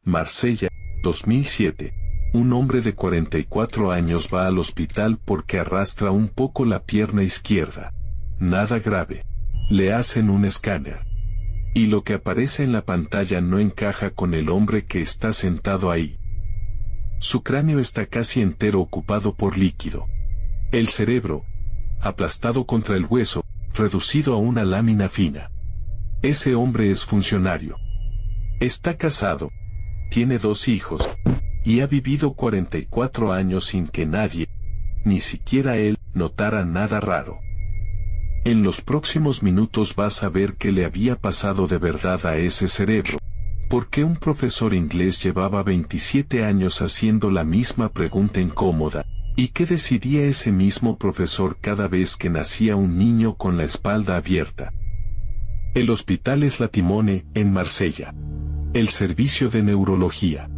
Marsella, 2007. Un hombre de 44 años va al hospital porque arrastra un poco la pierna izquierda. Nada grave. Le hacen un escáner. Y lo que aparece en la pantalla no encaja con el hombre que está sentado ahí. Su cráneo está casi entero ocupado por líquido. El cerebro, aplastado contra el hueso, reducido a una lámina fina. Ese hombre es funcionario. Está casado. Tiene 2 hijos. Y ha vivido 44 años sin que nadie, ni siquiera él, notara nada raro. En los próximos minutos vas a ver qué le había pasado de verdad a ese cerebro. ¿Por qué un profesor inglés llevaba 27 años haciendo la misma pregunta incómoda? ¿Y qué decidía ese mismo profesor cada vez que nacía un niño con la espalda abierta? El hospital es La Timone, en Marsella. El servicio de neurología.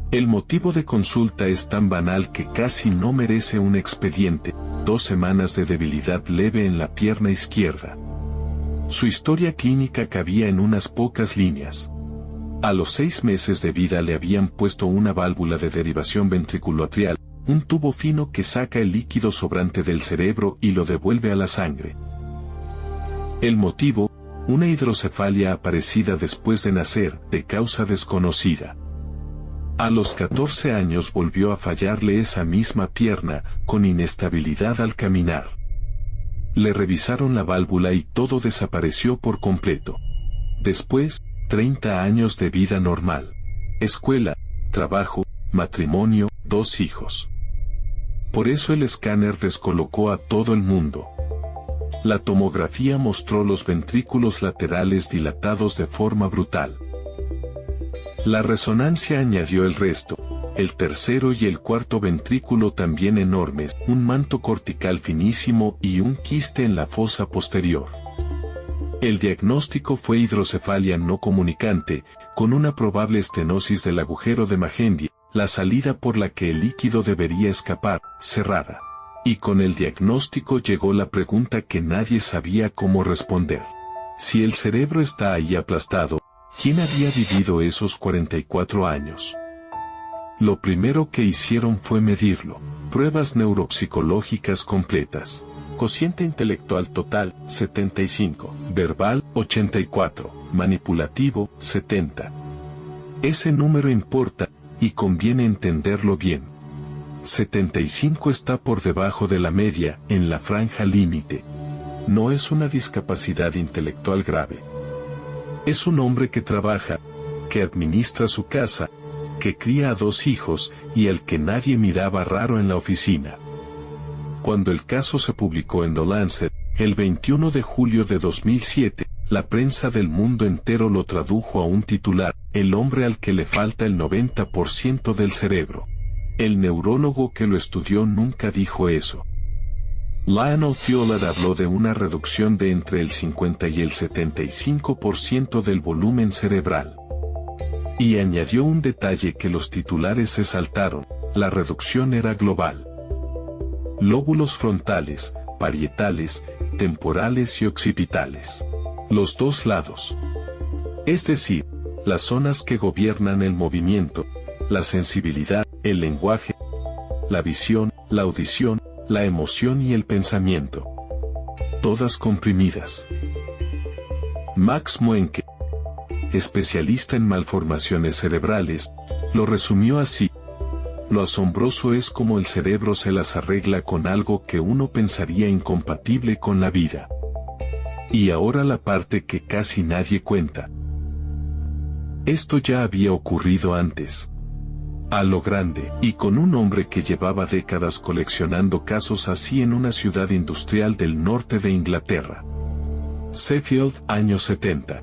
El motivo de consulta es tan banal que casi no merece un expediente: 2 semanas de debilidad leve en la pierna izquierda. Su historia clínica cabía en unas pocas líneas. A los 6 meses de vida le habían puesto una válvula de derivación ventriculoatrial, un tubo fino que saca el líquido sobrante del cerebro y lo devuelve a la sangre. El motivo: una hidrocefalia aparecida después de nacer, de causa desconocida. A los 14 años volvió a fallarle esa misma pierna, con inestabilidad al caminar. Le revisaron la válvula y todo desapareció por completo. Después, 30 años de vida normal. Escuela, trabajo, matrimonio, 2 hijos. Por eso el escáner descolocó a todo el mundo. La tomografía mostró los ventrículos laterales dilatados de forma brutal. La resonancia añadió el resto, el tercero y el cuarto ventrículo también enormes, un manto cortical finísimo y un quiste en la fosa posterior. El diagnóstico fue hidrocefalia no comunicante, con una probable estenosis del agujero de Magendie, la salida por la que el líquido debería escapar, cerrada. Y con el diagnóstico llegó la pregunta que nadie sabía cómo responder. Si el cerebro está ahí aplastado, ¿quién había vivido esos 44 años? Lo primero que hicieron fue medirlo. Pruebas neuropsicológicas completas. Cociente intelectual total, 75. Verbal, 84. Manipulativo, 70. Ese número importa, y conviene entenderlo bien. 75 está por debajo de la media, en la franja límite. No es una discapacidad intelectual grave. Es un hombre que trabaja, que administra su casa, que cría a 2 hijos, y al que nadie miraba raro en la oficina. Cuando el caso se publicó en The Lancet, el 21 de julio de 2007, la prensa del mundo entero lo tradujo a un titular: el hombre al que le falta el 90% del cerebro. El neurólogo que lo estudió nunca dijo eso. Lionel Fiola habló de una reducción de entre el 50 y el 75% del volumen cerebral. Y añadió un detalle que los titulares se saltaron: la reducción era global. Lóbulos frontales, parietales, temporales y occipitales. Los 2 lados. Es decir, las zonas que gobiernan el movimiento, la sensibilidad, el lenguaje, la visión, la audición, la emoción y el pensamiento. Todas comprimidas. Max Muenke, especialista en malformaciones cerebrales, lo resumió así: lo asombroso es cómo el cerebro se las arregla con algo que uno pensaría incompatible con la vida. Y ahora la parte que casi nadie cuenta. Esto ya había ocurrido antes. A lo grande, y con un hombre que llevaba décadas coleccionando casos así en una ciudad industrial del norte de Inglaterra. Sheffield, años 70.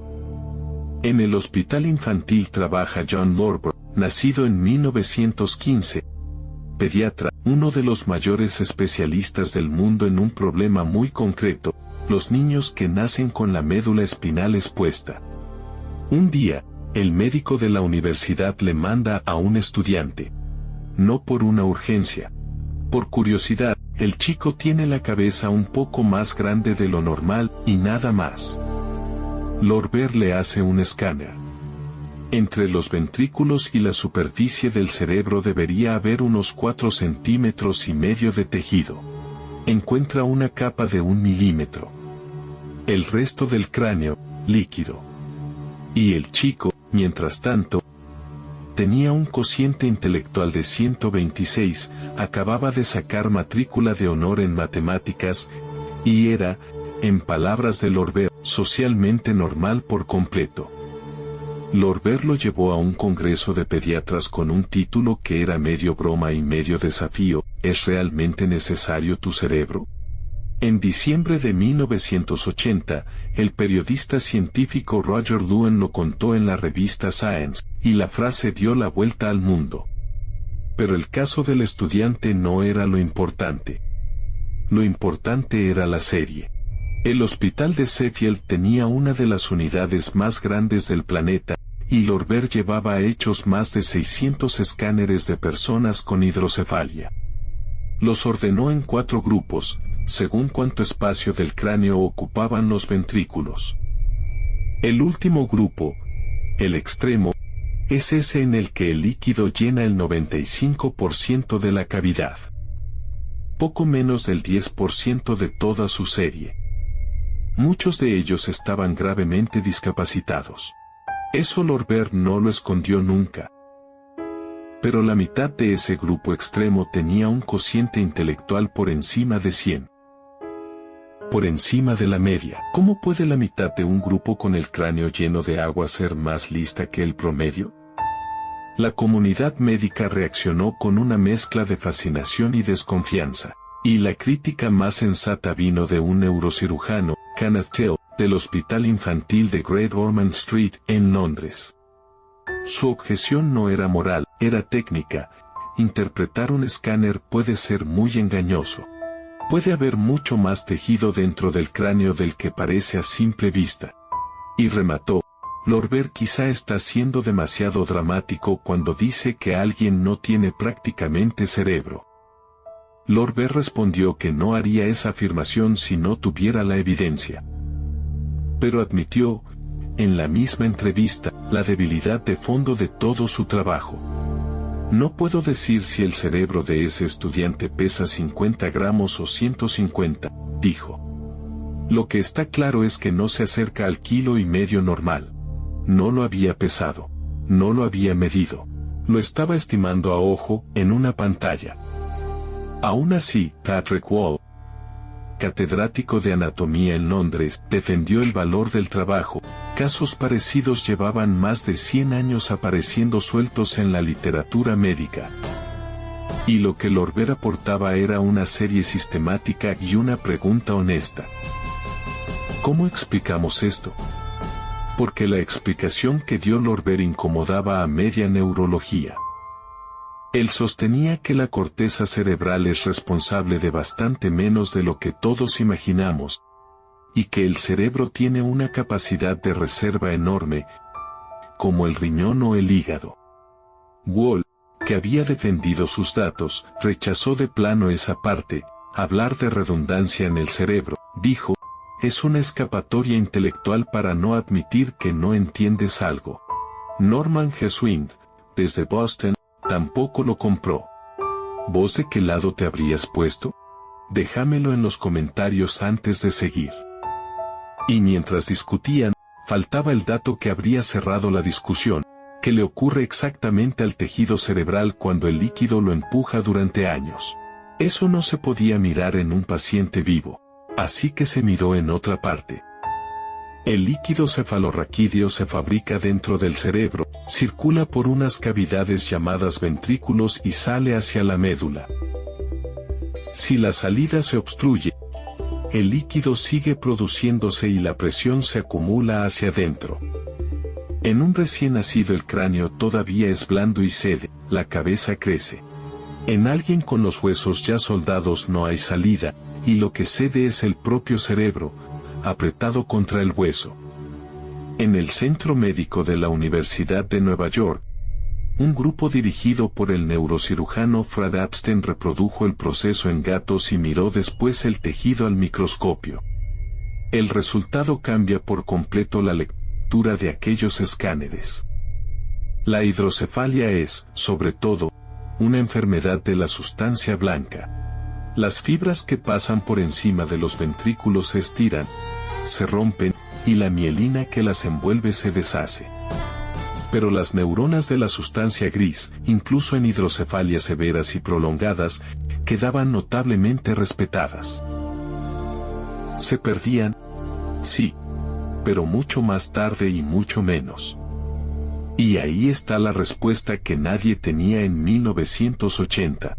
En el hospital infantil trabaja John Lorber, nacido en 1915. Pediatra, uno de los mayores especialistas del mundo en un problema muy concreto: los niños que nacen con la médula espinal expuesta. Un día, el médico de la universidad le manda a un estudiante. No por una urgencia. Por curiosidad, el chico tiene la cabeza un poco más grande de lo normal, y nada más. Lorber le hace un escáner. Entre los ventrículos y la superficie del cerebro debería haber unos 4,5 centímetros de tejido. Encuentra una capa de 1 milímetro. El resto del cráneo, líquido. Y el chico, mientras tanto, tenía un cociente intelectual de 126, acababa de sacar matrícula de honor en matemáticas, y era, en palabras de Lorber, socialmente normal por completo. Lorber lo llevó a un congreso de pediatras con un título que era medio broma y medio desafío: ¿es realmente necesario tu cerebro? En diciembre de 1980, el periodista científico Roger Lewin lo contó en la revista Science, y la frase dio la vuelta al mundo. Pero el caso del estudiante no era lo importante. Lo importante era la serie. El hospital de Sheffield tenía una de las unidades más grandes del planeta, y Lorber llevaba hechos más de 600 escáneres de personas con hidrocefalia. Los ordenó en 4 grupos, según cuánto espacio del cráneo ocupaban los ventrículos. El último grupo, el extremo, es ese en el que el líquido llena el 95% de la cavidad. Poco menos del 10% de toda su serie. Muchos de ellos estaban gravemente discapacitados. Eso Lorber no lo escondió nunca. Pero la mitad de ese grupo extremo tenía un cociente intelectual por encima de 100. Por encima de la media. ¿Cómo puede la mitad de un grupo con el cráneo lleno de agua ser más lista que el promedio? La comunidad médica reaccionó con una mezcla de fascinación y desconfianza. Y la crítica más sensata vino de un neurocirujano, Kenneth Till, del Hospital Infantil de Great Ormond Street, en Londres. Su objeción no era moral, era técnica. Interpretar un escáner puede ser muy engañoso. Puede haber mucho más tejido dentro del cráneo del que parece a simple vista. Y remató: Lorber quizá está siendo demasiado dramático cuando dice que alguien no tiene prácticamente cerebro. Lorber respondió que no haría esa afirmación si no tuviera la evidencia. Pero admitió, en la misma entrevista, la debilidad de fondo de todo su trabajo. No puedo decir si el cerebro de ese estudiante pesa 50 gramos o 150, dijo. Lo que está claro es que no se acerca al 1,5 kilos normal. No lo había pesado. No lo había medido. Lo estaba estimando a ojo, en una pantalla. Aún así, Patrick Wall, catedrático de anatomía en Londres, defendió el valor del trabajo. Casos parecidos llevaban más de 100 años apareciendo sueltos en la literatura médica. Y lo que Lorber aportaba era una serie sistemática y una pregunta honesta. ¿Cómo explicamos esto? Porque la explicación que dio Lorber incomodaba a media neurología. Él sostenía que la corteza cerebral es responsable de bastante menos de lo que todos imaginamos, y que el cerebro tiene una capacidad de reserva enorme, como el riñón o el hígado. Wall, que había defendido sus datos, rechazó de plano esa parte. Hablar de redundancia en el cerebro, dijo, es una escapatoria intelectual para no admitir que no entiendes algo. Norman Jeswind, desde Boston, tampoco lo compró. ¿Vos de qué lado te habrías puesto? Déjamelo en los comentarios antes de seguir. Y mientras discutían, faltaba el dato que habría cerrado la discusión: que le ocurre exactamente al tejido cerebral cuando el líquido lo empuja durante años. Eso no se podía mirar en un paciente vivo, así que se miró en otra parte. El líquido cefalorraquídeo se fabrica dentro del cerebro, circula por unas cavidades llamadas ventrículos y sale hacia la médula. Si la salida se obstruye, el líquido sigue produciéndose y la presión se acumula hacia adentro. En un recién nacido el cráneo todavía es blando y cede, la cabeza crece. En alguien con los huesos ya soldados no hay salida, y lo que cede es el propio cerebro, apretado contra el hueso. En el Centro Médico de la Universidad de Nueva York, un grupo dirigido por el neurocirujano Fred Epstein reprodujo el proceso en gatos y miró después el tejido al microscopio. El resultado cambia por completo la lectura de aquellos escáneres. La hidrocefalia es, sobre todo, una enfermedad de la sustancia blanca. Las fibras que pasan por encima de los ventrículos se estiran, se rompen, y la mielina que las envuelve se deshace. Pero las neuronas de la sustancia gris, incluso en hidrocefalias severas y prolongadas, quedaban notablemente respetadas. ¿Se perdían? Sí, pero mucho más tarde y mucho menos. Y ahí está la respuesta que nadie tenía en 1980.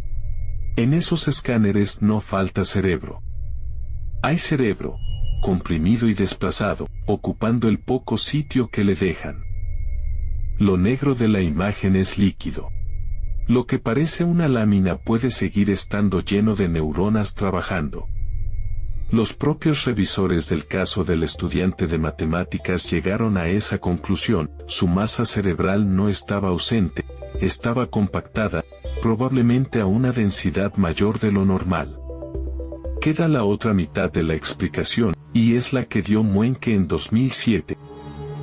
En esos escáneres no falta cerebro. Hay cerebro, comprimido y desplazado, ocupando el poco sitio que le dejan. Lo negro de la imagen es líquido. Lo que parece una lámina puede seguir estando lleno de neuronas trabajando. Los propios revisores del caso del estudiante de matemáticas llegaron a esa conclusión: su masa cerebral no estaba ausente, estaba compactada, probablemente a una densidad mayor de lo normal. Queda la otra mitad de la explicación, y es la que dio Muenke en 2007.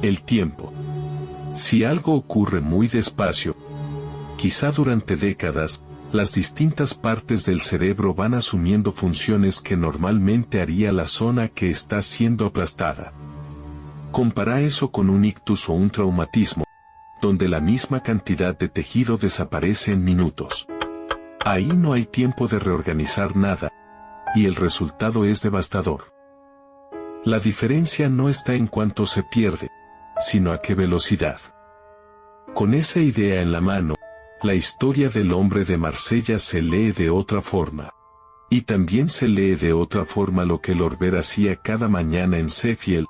El tiempo. Si algo ocurre muy despacio, quizá durante décadas, las distintas partes del cerebro van asumiendo funciones que normalmente haría la zona que está siendo aplastada. Compara eso con un ictus o un traumatismo, donde la misma cantidad de tejido desaparece en minutos. Ahí no hay tiempo de reorganizar nada, y el resultado es devastador. La diferencia no está en cuánto se pierde, sino a qué velocidad. Con esa idea en la mano, la historia del hombre de Marsella se lee de otra forma. Y también se lee de otra forma lo que Lorber hacía cada mañana en Sheffield,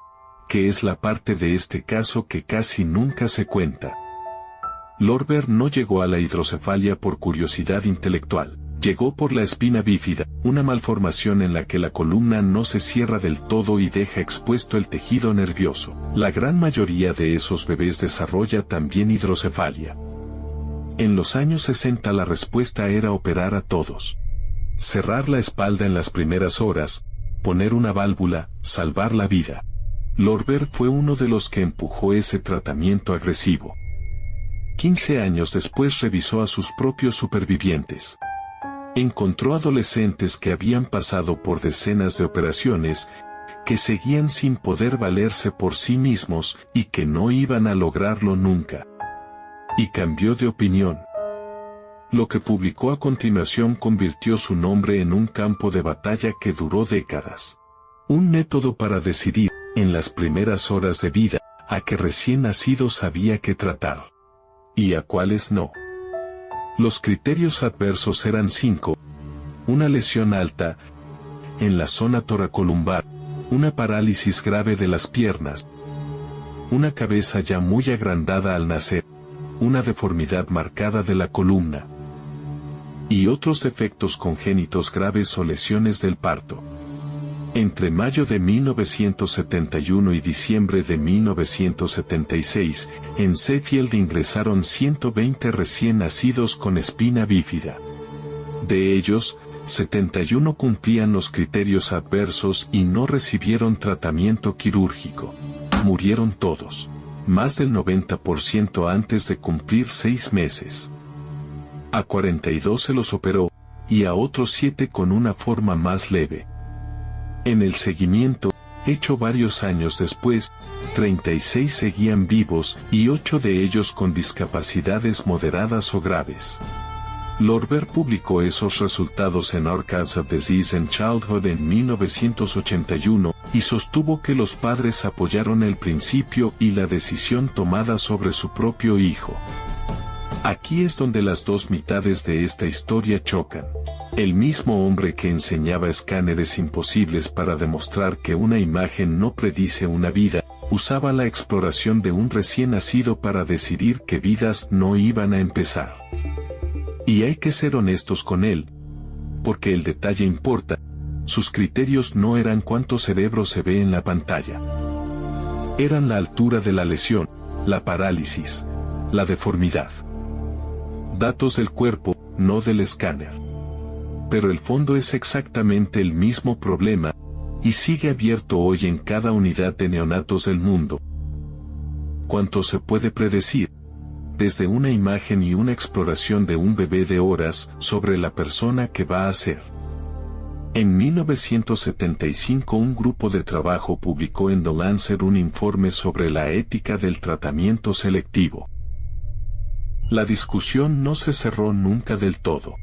que es la parte de este caso que casi nunca se cuenta. Lorber no llegó a la hidrocefalia por curiosidad intelectual, llegó por la espina bífida, una malformación en la que la columna no se cierra del todo y deja expuesto el tejido nervioso. La gran mayoría de esos bebés desarrolla también hidrocefalia. En los años 60 la respuesta era operar a todos. Cerrar la espalda en las primeras horas, poner una válvula, salvar la vida. Lorber fue uno de los que empujó ese tratamiento agresivo. 15 años después revisó a sus propios supervivientes. Encontró adolescentes que habían pasado por decenas de operaciones, que seguían sin poder valerse por sí mismos y que no iban a lograrlo nunca. Y cambió de opinión. Lo que publicó a continuación convirtió su nombre en un campo de batalla que duró décadas. Un método para decidir, en las primeras horas de vida, a qué recién nacidos había que tratar. Y a cuáles no. Los criterios adversos eran 5. Una lesión alta en la zona toracolumbar, una parálisis grave de las piernas, una cabeza ya muy agrandada al nacer, una deformidad marcada de la columna y otros defectos congénitos graves o lesiones del parto. Entre mayo de 1971 y diciembre de 1976, en Sheffield ingresaron 120 recién nacidos con espina bífida. De ellos, 71 cumplían los criterios adversos y no recibieron tratamiento quirúrgico. Murieron todos. Más del 90% antes de cumplir 6 meses. A 42 se los operó, y a otros 7 con una forma más leve. En el seguimiento, hecho varios años después, 36 seguían vivos y 8 de ellos con discapacidades moderadas o graves. Lorber publicó esos resultados en Orchids of Disease and Childhood en 1981, y sostuvo que los padres apoyaron el principio y la decisión tomada sobre su propio hijo. Aquí es donde las dos mitades de esta historia chocan. El mismo hombre que enseñaba escáneres imposibles para demostrar que una imagen no predice una vida, usaba la exploración de un recién nacido para decidir qué vidas no iban a empezar. Y hay que ser honestos con él, porque el detalle importa. Sus criterios no eran cuánto cerebro se ve en la pantalla. Eran la altura de la lesión, la parálisis, la deformidad. Datos del cuerpo, no del escáner. Pero el fondo es exactamente el mismo problema, y sigue abierto hoy en cada unidad de neonatos del mundo. ¿Cuánto se puede predecir? desde una imagen y una exploración de un bebé de horas sobre la persona que va a ser. En 1975 un grupo de trabajo publicó en The Lancet un informe sobre la ética del tratamiento selectivo. La discusión no se cerró nunca del todo.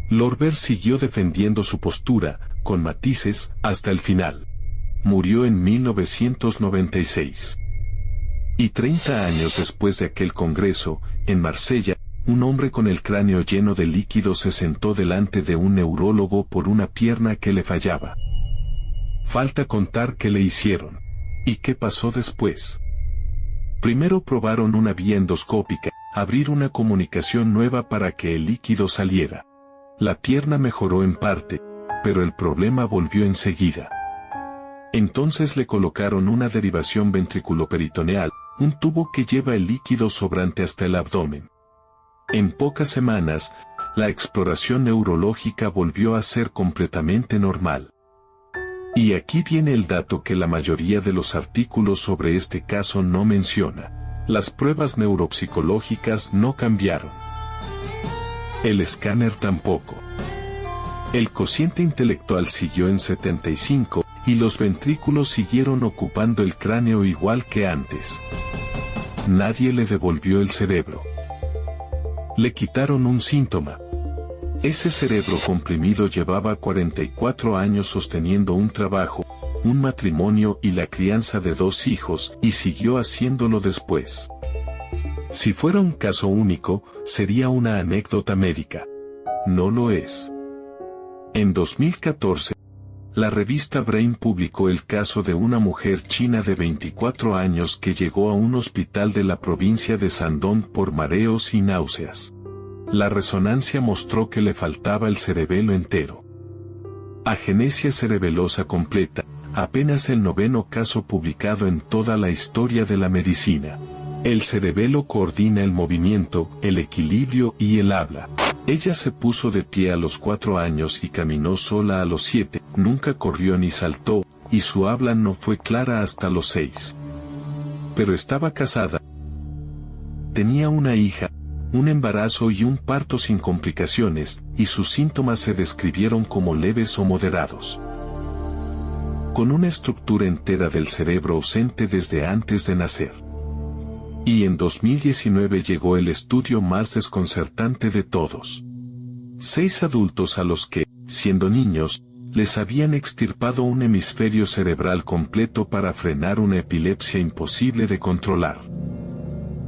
Lorber siguió defendiendo su postura, con matices, hasta el final. Murió en 1996. Y 30 años después de aquel congreso, en Marsella, un hombre con el cráneo lleno de líquido se sentó delante de un neurólogo por una pierna que le fallaba. Falta contar qué le hicieron. ¿Y qué pasó después? Primero probaron una vía endoscópica, abrir una comunicación nueva para que el líquido saliera. La pierna mejoró en parte, pero el problema volvió enseguida. Entonces le colocaron una derivación ventriculoperitoneal, un tubo que lleva el líquido sobrante hasta el abdomen. En pocas semanas, la exploración neurológica volvió a ser completamente normal. Y aquí viene el dato que la mayoría de los artículos sobre este caso no menciona. Las pruebas neuropsicológicas no cambiaron. El escáner tampoco. El cociente intelectual siguió en 75, y los ventrículos siguieron ocupando el cráneo igual que antes. Nadie le devolvió el cerebro. Le quitaron un síntoma. Ese cerebro comprimido llevaba 44 años sosteniendo un trabajo, un matrimonio y la crianza de 2 hijos, y siguió haciéndolo después. Si fuera un caso único, sería una anécdota médica. No lo es. En 2014, la revista Brain publicó el caso de una mujer china de 24 años que llegó a un hospital de la provincia de Shandong por mareos y náuseas. La resonancia mostró que le faltaba el cerebelo entero. Agenesia cerebelosa completa, apenas el 9º caso publicado en toda la historia de la medicina. El cerebelo coordina el movimiento, el equilibrio y el habla. Ella se puso de pie a los 4 años y caminó sola a los 7, nunca corrió ni saltó, y su habla no fue clara hasta los 6. Pero estaba casada. Tenía una hija, un embarazo y un parto sin complicaciones, y sus síntomas se describieron como leves o moderados. Con una estructura entera del cerebro ausente desde antes de nacer. Y en 2019 llegó el estudio más desconcertante de todos. 6 adultos a los que, siendo niños, les habían extirpado un hemisferio cerebral completo para frenar una epilepsia imposible de controlar.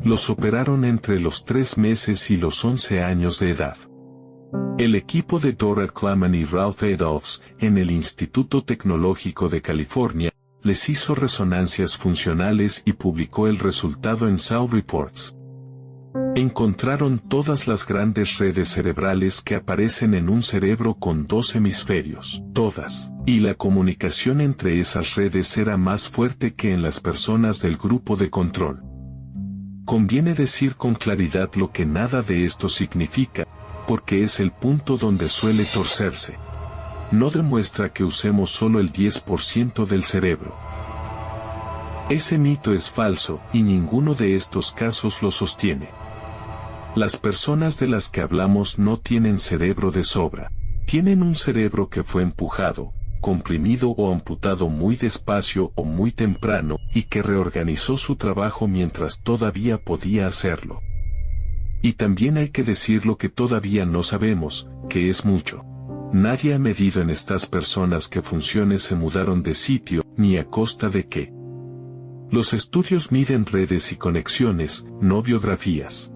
Los operaron entre los 3 meses y los 11 años de edad. El equipo de Dora Klaman y Ralph Adolphs, en el Instituto Tecnológico de California, les hizo resonancias funcionales y publicó el resultado en Saw Reports. Encontraron todas las grandes redes cerebrales que aparecen en un cerebro con 2 hemisferios, todas, y la comunicación entre esas redes era más fuerte que en las personas del grupo de control. Conviene decir con claridad lo que nada de esto significa, porque es el punto donde suele torcerse. No demuestra que usemos solo el 10% del cerebro. Ese mito es falso, y ninguno de estos casos lo sostiene. Las personas de las que hablamos no tienen cerebro de sobra. Tienen un cerebro que fue empujado, comprimido o amputado muy despacio o muy temprano, y que reorganizó su trabajo mientras todavía podía hacerlo. Y también hay que decir lo que todavía no sabemos, que es mucho. Nadie ha medido en estas personas qué funciones se mudaron de sitio, ni a costa de qué. Los estudios miden redes y conexiones, no biografías.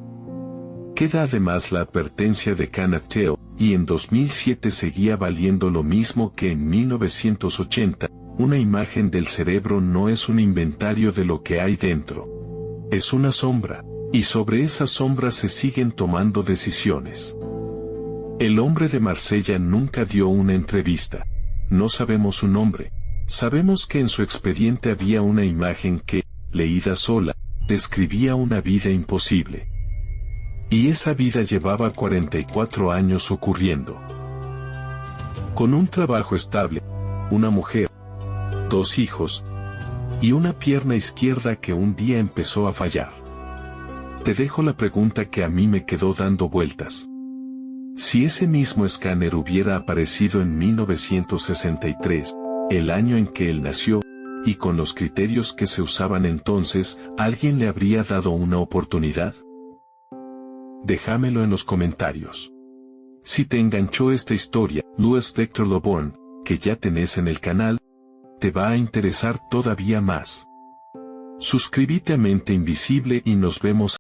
Queda además la advertencia de Kenneth Theo, y en 2007 seguía valiendo lo mismo que en 1980, una imagen del cerebro no es un inventario de lo que hay dentro. Es una sombra, y sobre esa sombra se siguen tomando decisiones. El hombre de Marsella nunca dio una entrevista. No sabemos su nombre. Sabemos que en su expediente había una imagen que, leída sola, describía una vida imposible. Y esa vida llevaba 44 años ocurriendo. Con un trabajo estable, una mujer, 2 hijos, y una pierna izquierda que un día empezó a fallar. Te dejo la pregunta que a mí me quedó dando vueltas. Si ese mismo escáner hubiera aparecido en 1963, el año en que él nació, y con los criterios que se usaban entonces, ¿alguien le habría dado una oportunidad? Déjamelo en los comentarios. Si te enganchó esta historia, Louis Victor Loborn, que ya tenés en el canal, te va a interesar todavía más. Suscríbete a Mente Invisible y nos vemos